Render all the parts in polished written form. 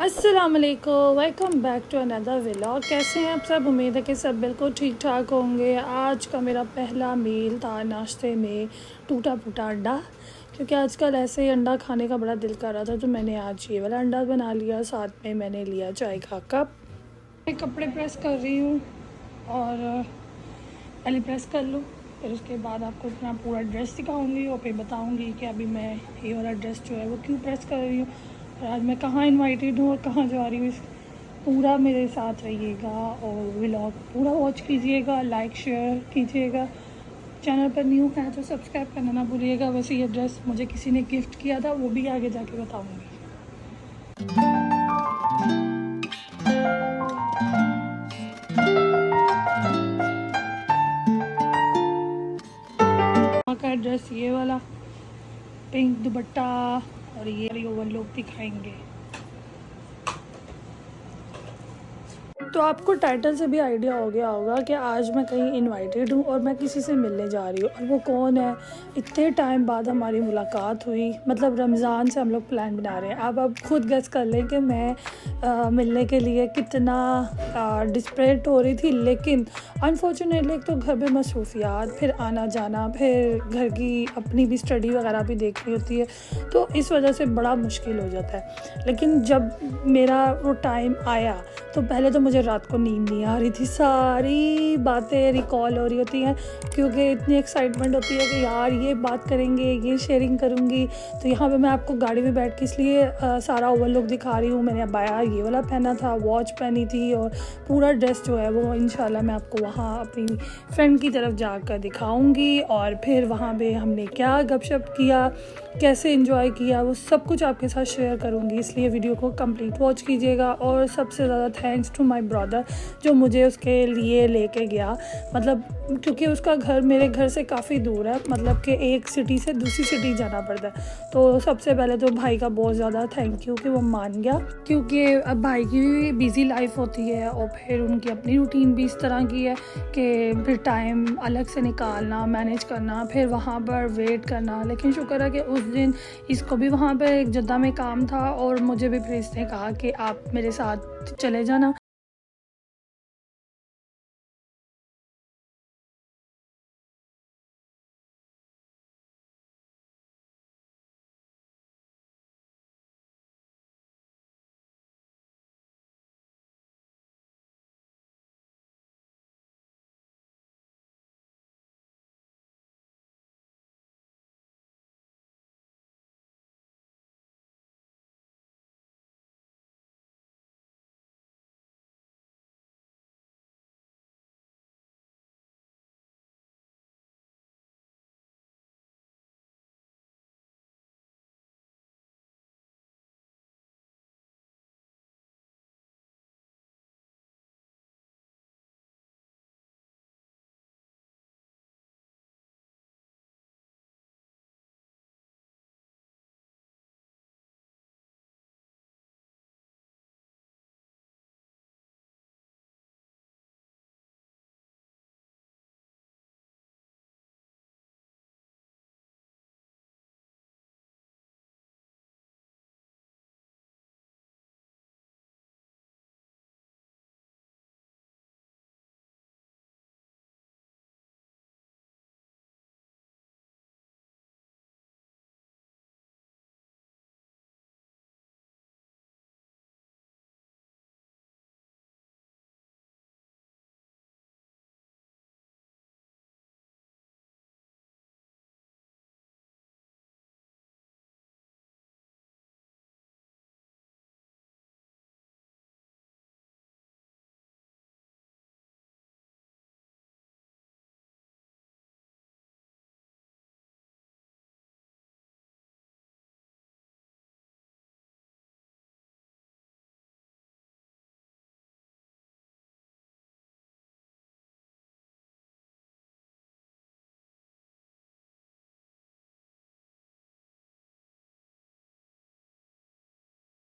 अस्सलाम वालेकुम, welcome back to another vlog. कैसे हैं आप सब? उम्मीद है कि सब बिल्कुल ठीक ठाक होंगे। आज का मेरा पहला मील था नाश्ते में टूटा फूटा अंडा, क्योंकि आजकल ऐसे ही अंडा खाने का बड़ा दिल कर रहा था, तो मैंने आज ये वाला अंडा बना लिया। साथ में मैंने लिया चाय का कप। मैं कपड़े प्रेस कर रही हूँ और पहले प्रेस कर लूँ, फिर उसके बाद आपको अपना पूरा ड्रेस दिखाऊंगी और फिर बताऊंगी कि अभी मैं ये वाला ड्रेस जो है वो क्यों प्रेस कर रही हूँ और आज मैं कहाँ इनवाइटेड हूँ और कहाँ जा रही हूँ। पूरा मेरे साथ रहिएगा और व्लॉग पूरा वॉच कीजिएगा, लाइक शेयर कीजिएगा। चैनल पर न्यू है तो सब्सक्राइब करना ना भूलिएगा। वैसे ये ड्रेस मुझे किसी ने गिफ्ट किया था, वो भी आगे जाके बताऊँगी। का ड्रेस ये वाला पिंक दुपट्टा और ये ओवरलॉक दिखाएंगे। तो आपको टाइटल से भी आइडिया हो गया होगा कि आज मैं कहीं इनवाइटेड हूँ और मैं किसी से मिलने जा रही हूँ। और वो कौन है? इतने टाइम बाद हमारी मुलाकात हुई, मतलब रमज़ान से हम लोग प्लान बना रहे हैं। अब खुद गेस कर लें कि मैं मिलने के लिए कितना डिस्परेट हो रही थी। लेकिन अनफॉर्चुनेटली एक तो घर में मसरूफियात, फिर आना जाना, फिर घर की अपनी भी स्टडी वगैरह भी देखनी होती है, तो इस वजह से बड़ा मुश्किल हो जाता है। लेकिन जब मेरा वो टाइम आया तो पहले तो मुझे रात को नींद नहीं आ रही थी, सारी बातें रिकॉल हो रही होती हैं, क्योंकि इतनी एक्साइटमेंट होती है कि यार ये बात करेंगे, ये शेयरिंग करूँगी। तो यहाँ पे मैं आपको गाड़ी में बैठ के इसलिए सारा ओवरलुक दिखा रही हूँ। मैंने अबाया ये वाला पहना था, वॉच पहनी थी और पूरा ड्रेस जो है वो इंशाल्लाह मैं आपको वहाँ अपनी फ्रेंड की तरफ जाकर दिखाऊँगी। और फिर वहाँ पे हमने क्या गपशप किया, कैसे एंजॉय किया, वो सब कुछ आपके साथ शेयर करूँगी। इसलिए वीडियो को कंप्लीट वॉच कीजिएगा। और सबसे ज़्यादा थैंक्स टू माय ब्रदर जो मुझे उसके लिए लेके गया, मतलब क्योंकि उसका घर मेरे घर से काफ़ी दूर है, मतलब कि एक सिटी से दूसरी सिटी जाना पड़ता है। तो सबसे पहले तो भाई का बहुत ज़्यादा थैंक यू कि वो मान गया, क्योंकि अब भाई की भी बिज़ी लाइफ होती है और फिर उनकी अपनी रूटीन भी इस तरह की है कि फिर टाइम अलग से निकालना, मैनेज करना, फिर वहाँ पर वेट करना। लेकिन शुक्र है कि उस दिन इसको भी वहाँ पर एक जद्दा में काम था और मुझे भी फिर इसने कहा कि आप मेरे साथ चले जाना।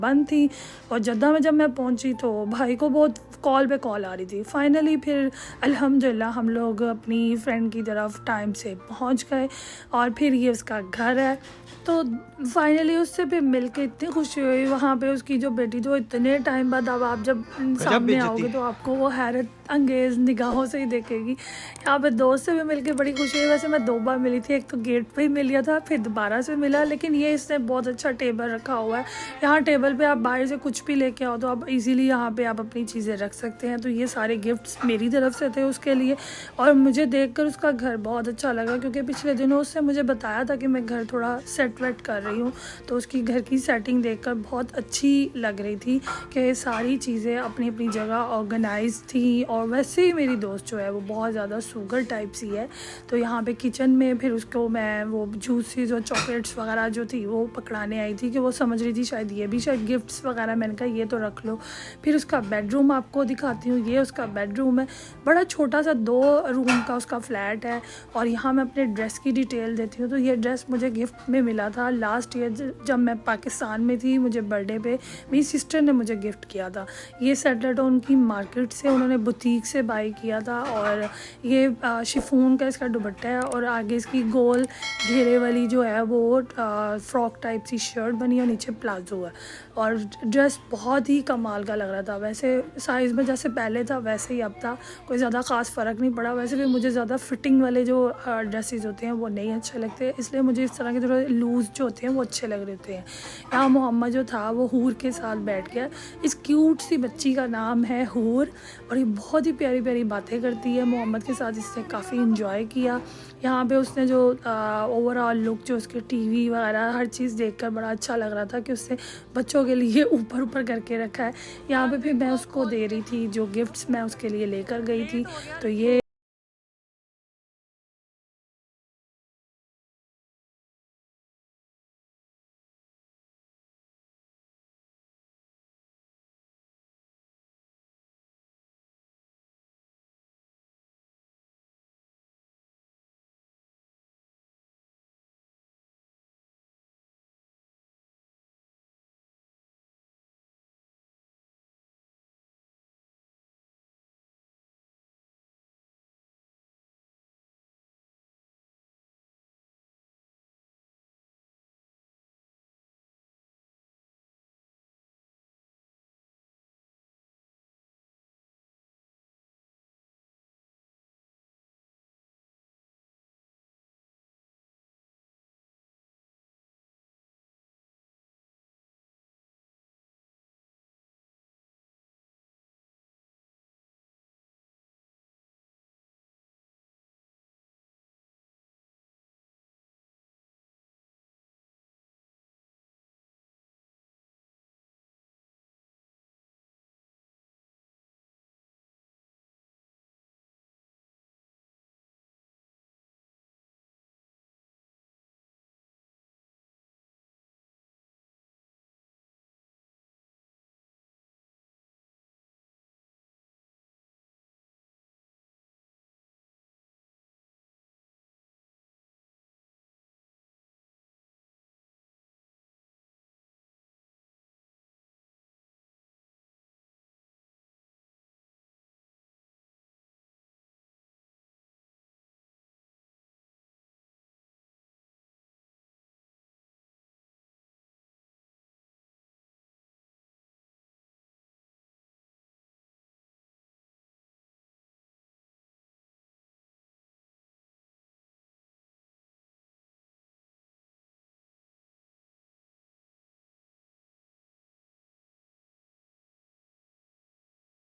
बंद थी। और जद्दा में जब मैं पहुंची तो भाई को बहुत कॉल पे कॉल आ रही थी। फाइनली फिर अल्हम्दुलिल्लाह हम लोग अपनी फ्रेंड की तरफ टाइम से पहुंच गए और फिर ये उसका घर है। तो फाइनली उससे भी मिल के इतनी खुशी हुई। वहाँ पे उसकी जो बेटी जो इतने टाइम बाद, अब आप जब सामने आओगे तो आपको वो हैरत अंगेज़ निगाहों से ही देखेगी। यहाँ पे दोस्त से भी मिल के बड़ी खुशी हुई। वैसे मैं 2 बार मिली थी, एक तो गेट पे ही मिल गया था, फिर दोबारा से मिला। लेकिन ये इसने बहुत अच्छा टेबल रखा हुआ है। यहाँ टेबल पे आप बाहर से कुछ भी लेके आओ तो आप इजीली यहाँ पे आप अपनी चीज़ें रख सकते हैं। तो ये सारे गिफ्ट्स मेरी तरफ से थे उसके लिए। और मुझे देखकर उसका घर बहुत अच्छा लगा, क्योंकि पिछले दिनों उसने मुझे बताया था कि मैं घर थोड़ा सेट वेट कर रही हूँ। तो उसकी घर की सेटिंग देखकर बहुत अच्छी लग रही थी कि सारी चीज़ें अपनी अपनी जगह ऑर्गेनाइज थी। और वैसे ही मेरी दोस्त जो है वो बहुत ज़्यादा शुगर टाइप सी है। तो यहाँ पे किचन में फिर उसको मैं वो जूसेस और चॉकलेट्स वगैरह जो थी वो पकड़ाने आई थी, कि वो समझ रही थी शायद ये भी शायद गिफ्ट्स वगैरह। मैंने कहा ये तो रख लो। फिर उसका बेडरूम आपको दिखाती हूँ। ये उसका बेडरूम है, बड़ा छोटा सा 2 रूम का उसका फ्लैट है। और यहाँ मैं अपने ड्रेस की डिटेल देती हूँ। तो ये ड्रेस मुझे गिफ्ट में मिला था लास्ट ईयर जब मैं पाकिस्तान में थी। मुझे बर्थडे पे मेरी सिस्टर ने मुझे गिफ्ट किया था। ये सेटलटॉन की मार्केट से उन्होंने बुटीक से बाई किया था। और ये शिफॉन का इसका दुपट्टा है और आगे इसकी गोल घेरे वाली जो है वो फ्रॉक टाइप सी शर्ट बनी और नीचे प्लाजो है। और ड्रेस बहुत ही कमाल का लग रहा था। वैसे साइज़ में जैसे पहले था वैसे ही अब था, कोई ज़्यादा ख़ास फ़र्क नहीं पड़ा। वैसे भी मुझे ज़्यादा फिटिंग वाले जो ड्रेसेस होते हैं वो नहीं अच्छे लगते, इसलिए मुझे इस तरह के थोड़े लूज़ जो होते हैं वो अच्छे लग रहे होते हैं। यहाँ मोहम्मद जो था वो हूर के साथ बैठ गया। इस क्यूट सी बच्ची का नाम है हूर और ये बहुत ही प्यारी प्यारी बातें करती है। मोहम्मद के साथ इसने काफ़ी इंजॉय किया। यहाँ पे उसने जो ओवरऑल लुक जो उसके टीवी वगैरह हर चीज़ देखकर बड़ा अच्छा लग रहा था कि उसने बच्चों के लिए ऊपर ऊपर करके रखा है। यहाँ पे फिर मैं उसको दे रही थी जो गिफ्ट्स मैं उसके लिए लेकर गई थी। तो ये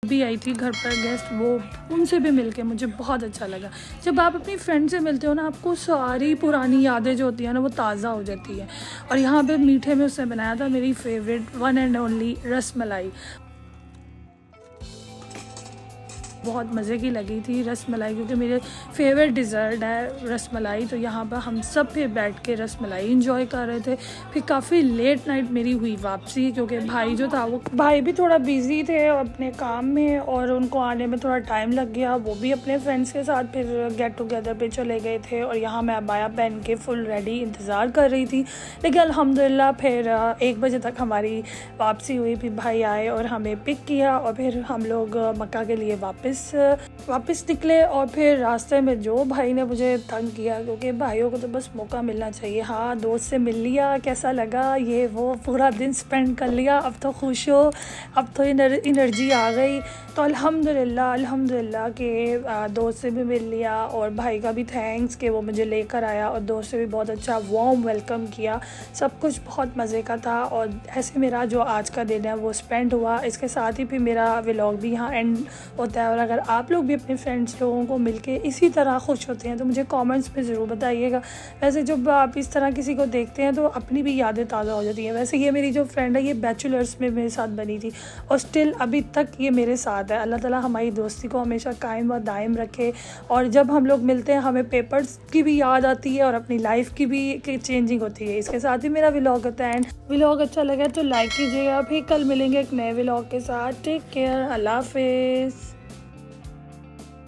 भी आई थी घर पर गेस्ट, वो उनसे भी मिलके मुझे बहुत अच्छा लगा। जब आप अपनी फ्रेंड से मिलते हो ना, आपको सारी पुरानी यादें जो होती हैं ना वो ताज़ा हो जाती है। और यहाँ पे मीठे में उसने बनाया था मेरी फेवरेट वन एंड ओनली रस मलाई। बहुत मज़े की लगी थी रस मलाई, क्योंकि मेरे फेवरेट डिज़र्ट है रस मलाई। तो यहाँ पर हम सब फिर बैठ के रस मलाई इंजॉय कर रहे थे। फिर काफ़ी लेट नाइट मेरी हुई वापसी, क्योंकि भाई जो था वो भाई भी थोड़ा बिज़ी थे अपने काम में और उनको आने में थोड़ा टाइम लग गया। वो भी अपने फ्रेंड्स के साथ फिर गेट टुगेदर पे चले गए थे और यहाँ मैं अबाया पहन के फुल रेडी इंतज़ार कर रही थी। लेकिन अल्हम्दुलिल्लाह फिर 1 बजे तक हमारी वापसी हुई। फिर भाई आए और हमें पिक किया और फिर हम लोग मक्का के लिए वापस निकले। और फिर रास्ते में जो भाई ने मुझे तंग किया, क्योंकि भाइयों को तो बस मौका मिलना चाहिए। हाँ, दोस्त से मिल लिया, कैसा लगा, ये वो पूरा दिन स्पेंड कर लिया, अब तो खुश हो, अब तो एनर्जी आ गई। तो अल्हम्दुलिल्लाह के दोस्त से भी मिल लिया और भाई का भी थैंक्स कि वो मुझे लेकर आया और दोस्त से भी बहुत अच्छा वार्म वेलकम किया। सब कुछ बहुत मज़े का था और ऐसे मेरा जो आज का दिन है वो स्पेंड हुआ। इसके साथ ही फिर मेरा व्लॉग भी यहाँ एंड होता है। और अगर आप लोग भी अपने फ्रेंड्स लोगों को मिलके इसी तरह खुश होते हैं तो मुझे कमेंट्स में ज़रूर बताइएगा। वैसे जब आप इस तरह किसी को देखते हैं तो अपनी भी यादें ताज़ा हो जाती हैं। वैसे ये मेरी जो फ्रेंड है ये बैचलर्स में मेरे साथ बनी थी और स्टिल अभी तक ये मेरे साथ है। अल्लाह ताला हमारी दोस्ती को हमेशा कायम व दायम रखे। और जब हम लोग मिलते हैं हमें पेपर्स की भी याद आती है और अपनी लाइफ की भी चेंजिंग होती है। इसके साथ ही मेरा व्लॉग होता है एंड व्लॉग अच्छा लगा तो लाइक कीजिएगा। फिर कल मिलेंगे एक नए व्लॉग के साथ। टेक केयर, अल्लाह हाफिज़।